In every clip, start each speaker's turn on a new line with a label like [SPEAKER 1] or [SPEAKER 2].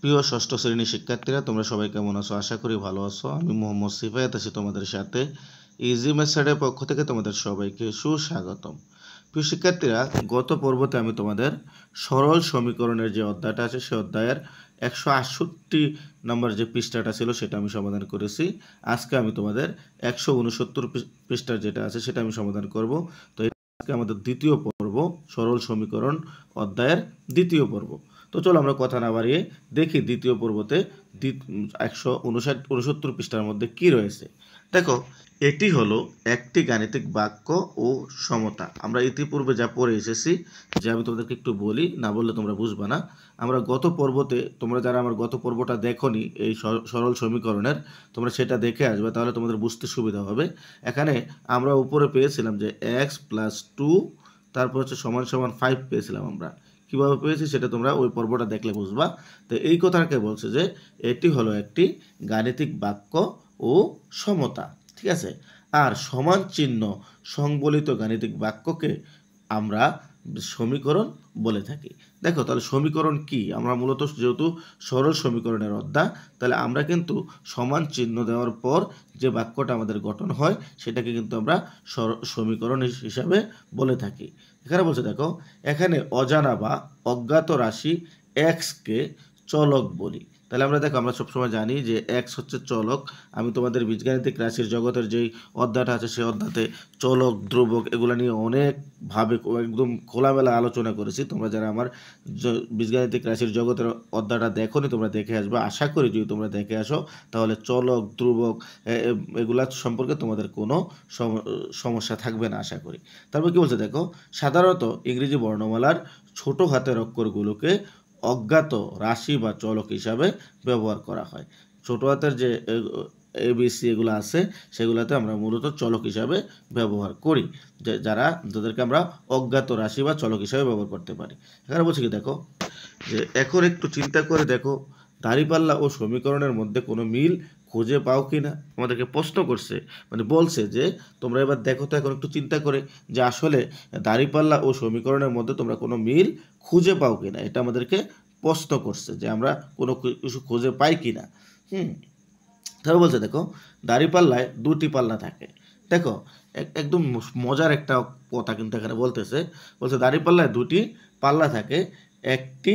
[SPEAKER 1] প্রিয় ষষ্ঠ শ্রেণীর শিক্ষার্থীরা, তোমরা সবাই কেমন আছো? আশা করি ভালো আছো। আমি মোহাম্মদ সিফায়াত আছি তোমাদের সাথে। ইজি মেথডের পক্ষ থেকে তোমাদের সবাইকে সুস্বাগতম। প্রিয় শিক্ষার্থীরা, গত পর্বতে আমি তোমাদের সরল সমীকরণের যে অধ্যায়টা আছে সেই অধ্যায়ের 168 নম্বর যে পৃষ্ঠাটা ছিল সেটা আমি সমাধান করেছি। আজকে আমি তোমাদের 169 পৃষ্ঠার যেটা আছে সেটা আমি সমাধান করব। তো আজকে আমাদের দ্বিতীয় পর্ব, সরল সমীকরণ অধ্যায়ের দ্বিতীয় পর্ব। তো চলো আমরা কথা না বাড়িয়ে দেখি দ্বিতীয় পর্বতে 169 পৃষ্ঠার মধ্যে কি রয়েছে। দেখো, এটি হলো একটি গাণিতিক বাক্য ও সমতা। আমরা ইতিপূর্বে যা পড়ে এসেছি, যে আমি তোমাদেরকে একটু বলি, না বললে তোমরা বুঝবা না। আমরা গত পর্বতে, তোমরা যারা আমার গত পর্বটা দেখোনি এই সরল সমীকরণের, তোমরা সেটা দেখে আসবে, তাহলে তোমাদের বুঝতে সুবিধা হবে। এখানে আমরা উপরে পেয়েছিলাম যে x + 2 তারপর হচ্ছে সমান সমান 5 পেয়েছিলাম। আমরা কীভাবে পেয়েছি সেটা তোমরা ওই পর্বটা দেখলে বুঝবা। তো এই কথাটাকে বলছে যে এটি হলো একটি গাণিতিক বাক্য ও সমতা, ঠিক আছে। আর সমান চিহ্ন সংবলিত গাণিতিক বাক্যকে আমরা সমীকরণ বলে থাকি। দেখো, তাহলে সমীকরণ কি? আমরা মূলত যেহেতু সরল সমীকরণের অধ্যায়, তাহলে আমরা কিন্তু সমান চিহ্ন দেওয়ার পর যে বাক্যটা আমাদের গঠন হয় সেটাকে কিন্তু আমরা সমীকরণ হিসাবে বলে থাকি। এখানে বলছে, দেখো, এখানে অজানা বা অজ্ঞাত রাশি এক্সকে চলক বলি। তাহলে আমরা দেখো, আমরা সবসময় জানি যে এক্স হচ্ছে চলক। আমি তোমাদের বীজগাণিতিক রাশির জগতের যেই অধ্যায়টা আছে সেই অধ্যায়তে চলক, ধ্রুবক এগুলো নিয়ে অনেকভাবে একদম খোলামেলা আলোচনা করেছি। তোমরা যারা আমার বীজগাণিতিক রাশির জগতের অধ্যায়টা দেখোনি, তোমরা দেখে আসবে। আশা করি যদি তোমরা দেখে আসো তাহলে চলক, ধ্রুবক এগুলা সম্পর্কে তোমাদের কোনো সমস্যা থাকবে না আশা করি। তারপর কি বলছে দেখো, সাধারণত ইংরেজি বর্ণমালার ছোট হাতের অক্ষরগুলোকে অজ্ঞাত রাশি বা চলক হিসাবে ব্যবহার করা হয়। ছোট হাতের যে ABC এগুলো আছে সেগুলোতে আমরা মূলত চলক হিসাবে ব্যবহার করি, যাদেরকে আমরা অজ্ঞাত রাশি বা চলক হিসাবে ব্যবহার করতে পারি। এখানে বলছি কি দেখো, যে এখন একটু চিন্তা করে দেখো, দাঁড়িপাল্লা ও সমীকরণের মধ্যে কোনো মিল খুঁজে পাও কি না। আমাদেরকে প্রশ্ন করছে, মানে বলছে যে তোমরা এবার দেখো তো এখন একটু চিন্তা করে, যে আসলে দাঁড়িপাল্লা ও সমীকরণের মধ্যে তোমরা কোনো মিল খুঁজে পাও কি না। এটা আমাদেরকে প্রশ্ন করছে যে আমরা কোনো কিছু খুঁজে পাই কি না। তারপর বলছে দেখো, দাঁড়িপাল্লায় দুটি পাল্লা থাকে। দেখো, একদম মজার একটা কথা কিন্তু এখানে বলছে দাঁড়িপাল্লায় দুটি পাল্লা থাকে, একটি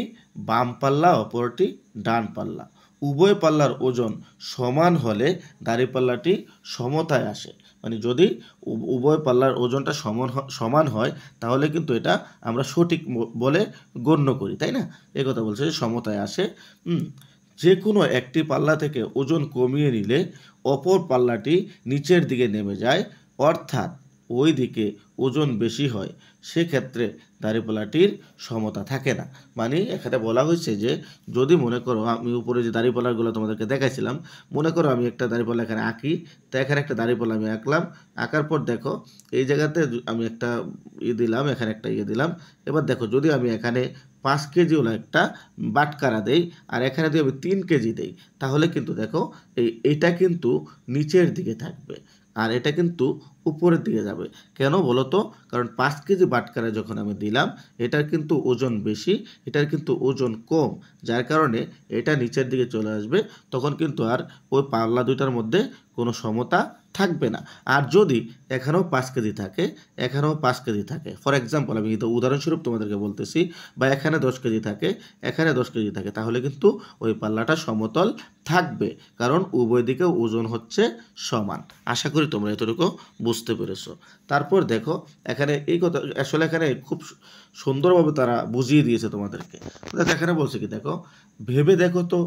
[SPEAKER 1] বাম পাল্লা, অপরটি ডান পাল্লা। উভয় পাল্লার ওজন সমান হলে দাঁড়িপাল্লাটি সমতায় আসে। মানে যদি উভয় পাল্লার ওজনটা সমান হয় তাহলে কিন্তু এটা আমরা সঠিক বলে গণ্য করি, তাই না? এই কথা বলছে যে সমতায় আসে। যে কোনো একটি পাল্লা থেকে ওজন কমিয়ে নিলে অপর পাল্লাটি নিচের দিকে নেমে যায়, অর্থাৎ ওই দিকে ওজন বেশি হয়, সেক্ষেত্রে দাঁড়িপাল্লাটির সমতা থাকে না। মানে এখানে বলা হয়েছে যে যদি মনে করো, আমি উপরে যে দাঁড়িপাল্লাগুলো তোমাদেরকে দেখাইছিলাম, মনে করো আমি একটা দাঁড়িপাল্লা এখানে আঁকি, তো এখানে একটা দাঁড়িপাল্লা আমি আঁকলাম। আঁকার পর দেখো এই জায়গাতে আমি একটা দিলাম, এখানে একটা দিলাম। এবার দেখো, যদি আমি এখানে 5 কেজি ওলা একটা বাটকারা দেই আর এখানে যদি আমি 3 কেজি দেই, তাহলে কিন্তু দেখো এইটা কিন্তু নিচের দিকে থাকবে আর এটা কিন্তু উপরের দিকে যাবে। কেন বলো তো? কারণ 5 কেজি বাটকারা যখন আমি দিলাম, এটার কিন্তু ওজন বেশি, এটার কিন্তু ওজন কম, যার কারণে এটা নিচের দিকে চলে আসবে। তখন কিন্তু আর ওই পাল্লা দুইটার মধ্যে কোনো সমতা থাকবে না। আর যদি এখানেও 5 কেজি থাকে, এখানেও 5 কেজি থাকে, ফর এক্সাম্পল আমি কিন্তু উদাহরণস্বরূপ তোমাদেরকে বলতেছি, বা এখানে 10 কেজি থাকে, এখানে 10 কেজি থাকে, তাহলে কিন্তু ওই পাল্লাটা সমতল থাকবে, কারণ উভয় দিকে ওজন হচ্ছে সমান। আশা করি তোমরা এতটুকু বুঝতে পেরেছো। তারপর দেখো, এখানে এই কথা আসলে এখানে খুব সুন্দরভাবে তারা বুঝিয়ে দিয়েছে তোমাদেরকে। এখানে বলছে কি দেখো, ভেবে দেখো তো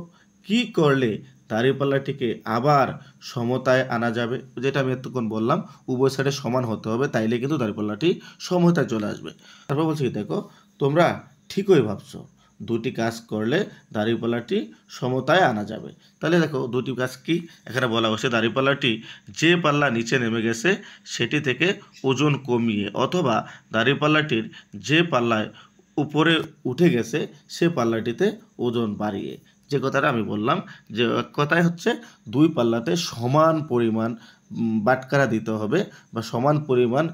[SPEAKER 1] কি করলে দাঁড়িপাল্লাটিকে আবার সমতায় আনা যাবে। যেটা আমি এতক্ষণ বললাম, উভয় সাইডে সমান হতে হবে, তাইলে কিন্তু দাঁড়িপাল্লাটি সমতায় চলে আসবে। তারপর বলছি কি দেখো, তোমরা ঠিকই ভাবছো, দুটি কাজ করলে দাঁড়িপাল্লাটি সমতায় আনা যাবে। তাহলে দেখো দুটি কাজ কি এখানে বলা হয়েছে, দাঁড়িপাল্লাটি যে পাল্লা নিচে নেমে গেছে সেটি থেকে ওজন কমিয়ে, অথবা দাঁড়িপাল্লাটির যে পাল্লায় উপরে উঠে গেছে সে পাল্লাটিতে ওজন বাড়িয়ে। যে কথাটা আমি বললাম, যে কথায় হচ্ছে দুই পাল্লাতে সমান পরিমাণ বাটখারা দিতে হবে বা সমান পরিমাণ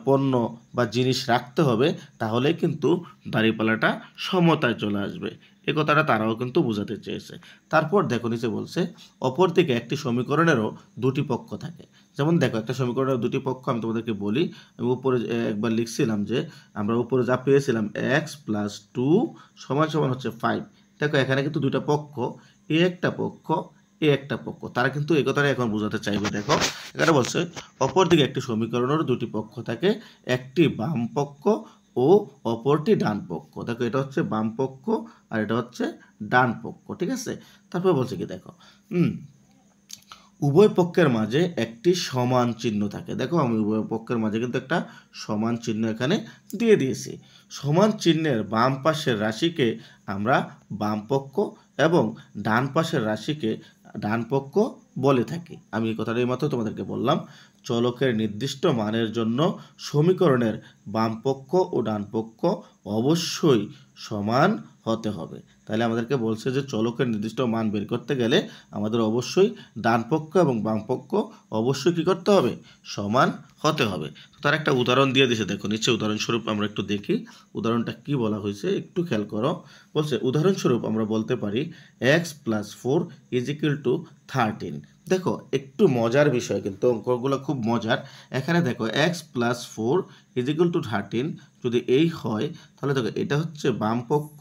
[SPEAKER 1] পণ্য বা জিনিস রাখতে হবে, তাহলে কিন্তু দাঁড়িপাল্লাটা সমতায় চলে আসবে। এই কথাটা তারাও কিন্তু বোঝাতে চেয়েছে। তারপর দেখো নিচে বলছে অপরদিকে একটি সমীকরণেরও দুটি পক্ষ থাকে। যেমন দেখো একটা সমীকরণের দুটি পক্ষ আমি তোমাদেরকে বলি। আমি উপরে একবার লিখছিলাম যে আমরা উপরে যা পেয়েছিলাম এক্স প্লাস টু সমান সমান হচ্ছে 5। দেখো এখানে কিন্তু দুইটা পক্ষ, এ একটা পক্ষ, এ একটা পক্ষ, তারা কিন্তু এই কথাটা এখন বোঝাতে চাইবে। দেখো এখানে বলছে অপরদিকে একটি সমীকরণের দুটি পক্ষ থাকে, একটি বাম পক্ষ ও অপরটি ডান পক্ষ। দেখো এটা হচ্ছে বাম পক্ষ আর এটা হচ্ছে ডান পক্ষ, ঠিক আছে। তারপর বলছে কি দেখো উভয় পক্ষের মাঝে একটি সমান চিহ্ন থাকে। দেখো আমি উভয় পক্ষের মাঝে কিন্তু একটা সমান চিহ্ন এখানে দিয়ে দিয়েছি। সমান চিহ্নের বাম পাশের রাশিকে আমরা বাম পক্ষ এবং ডান পাশের রাশিকে ডান পক্ষ বলে থাকি। আমি এই কথাটা এইমাত্র তোমাদেরকে বললাম। চলকের নির্দিষ্ট মানের জন্য সমীকরণের বাম পক্ষ ও ডান পক্ষ অবশ্যই সমান হতে হবে। তাহলে আমাদেরকে বলছে যে চলকের নির্দিষ্ট মান বের করতে গেলে আমাদের অবশ্যই ডান পক্ষ এবং বাম পক্ষ অবশ্যই কী করতে হবে? সমান হতে হবে। তার একটা উদাহরণ দিয়ে দিয়েছে, দেখো নিচে উদাহরণস্বরূপ আমরা একটু দেখি উদাহরণটা কি বলা হয়েছে, একটু খেয়াল করো। বলছে উদাহরণস্বরূপ আমরা বলতে পারি x plus 4 is equal two 13। দেখো একটু মজার বিষয়, কিন্তু অঙ্কগুলো খুব মজার। এখানে দেখো x plus 4 is equal two 13 যদি এই হয় তাহলে দেখো এটা হচ্ছে বাম পক্ষ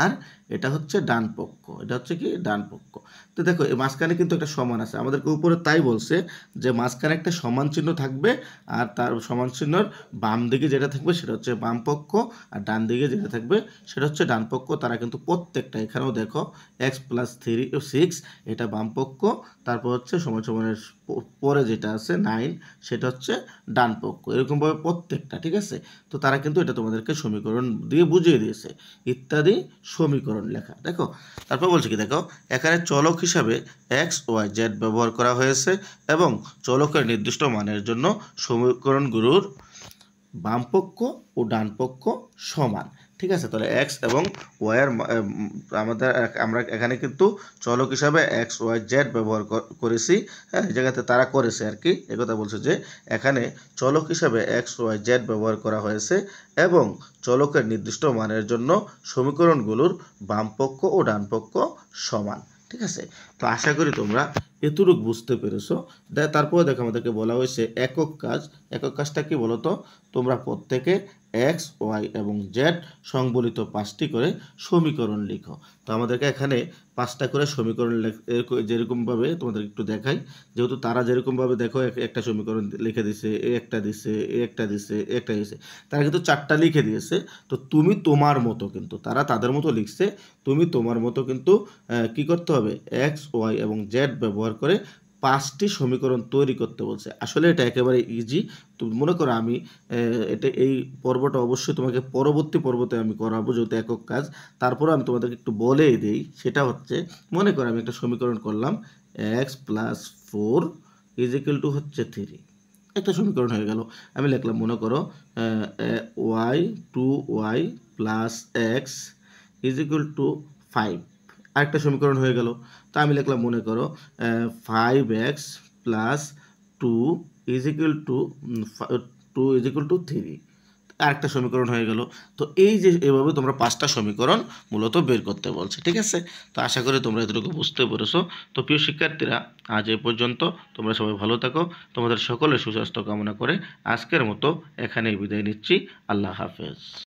[SPEAKER 1] আর এটা হচ্ছে ডান পক্ষ, এটা হচ্ছে কি ডান পক্ষ। তো দেখো এই মাঝখানে কিন্তু একটা সমান আছে, আমাদেরকে উপরে তাই বলছে যে মাঝখানে একটা সমান চিহ্ন থাকবে আর তার সমান চিহ্নর বাম দিকে যেটা থাকবে সেটা হচ্ছে বাম পক্ষ আর ডান দিকে যেটা থাকবে সেটা হচ্ছে ডান পক্ষ। তারা কিন্তু প্রত্যেকটা, এখানেও দেখো এক্স প্লাস 6 এটা বাম পক্ষ, তারপর হচ্ছে সমান সমানের পরে যেটা আছে 9 সেটা হচ্ছে ডান পক্ষ, এরকমভাবে প্রত্যেকটা, ঠিক আছে। তো তারা কিন্তু এটা তোমাদেরকে সমীকরণ দিয়ে বুঝিয়ে দিয়েছে ইত্যাদি সমীকরণ লেখা। দেখো তারপর বলছে কি দেখো এখানে চলক হিসাবে এক্স ওয়াই জেড ব্যবহার করা হয়েছে এবং চলকের নির্দিষ্ট মানের জন্য সমীকরণগুলোর বাম পক্ষ ও ডান পক্ষ সমান, ঠিক আছে। তাহলে এক্স এবং ওয়াইয়ের আমরা এখানে কিন্তু চলক হিসাবে এক্স ওয়াই জেড ব্যবহার করেছি। হ্যাঁ, এই জায়গাতে তারা করেছে আর কি, একথা বলছে যে এখানে চলক হিসাবে এক্স ওয়াই জেড ব্যবহার করা হয়েছে এবং চলকের নির্দিষ্ট মানের জন্য সমীকরণগুলোর বাম পক্ষ ও ডান পক্ষ সমান, ঠিক আছে। তো আশা করি তোমরা এতটুকু বুঝতে পেরেছো। তারপরে দেখো আমাদেরকে বলা হয়েছে একক কাজ। একক কাজটা কি বলো তো? তোমরা প্রত্যেকে এক্স ওয়াই এবং জেড সংবলিত 5টি করে সমীকরণ লিখো। তো আমাদেরকে এখানে 5টা করে সমীকরণ যেরকমভাবে তোমাদের একটু দেখাই, যেহেতু তারা যেরকমভাবে দেখো একটা সমীকরণ লিখে দিছে, এ একটা দিছে, এ একটা দিছে, এ একটা দিছে, তারা কিন্তু 4টা লিখে দিয়েছে। তো তুমি তোমার মতো, কিন্তু তারা তাদের মতো লিখছে, তুমি তোমার মতো কিন্তু কি করতে হবে? এক্স ওয়াই এবং জেড ব্যবহার করে 5টি সমীকরণ তৈরি করতে বলছে। আসলে এটা একেবারে ইজি। তুমি মনে করো আমি এটা এই পর্বটা অবশ্যই তোমাকে পরবর্তী পর্বতে আমি করাবো, যেহেতু একক কাজ। তারপরে আমি তোমাদেরকে একটু বলেই দিই, সেটা হচ্ছে মনে করো আমি একটা সমীকরণ করলাম x plus 4 is equal two হচ্ছে 3, একটা সমীকরণ হয়ে গেল। আমি লিখলাম মনে করো Y 2y plus X is equal to 5, আরেকটা সমীকরণ হয়ে গেল। তো আমি লিখলাম মনে করো 5x plus 2 is equal two 3, আরেকটা সমীকরণ হয়ে গেল। তো এই যে এভাবে তোমরা 5টা সমীকরণ মূলত বের করতে বলছে, ঠিক আছে। তো আশা করি তোমরা এতটুকু বুঝতে পেরেছো। তো প্রিয় শিক্ষার্থীরা, আজ এই পর্যন্ত। তোমরা সবাই ভালো থাকো। তোমাদের সকলের সুস্বাস্থ্য কামনা করে আজকের মতো এখানেই বিদায় নিচ্ছি। আল্লাহ হাফেজ।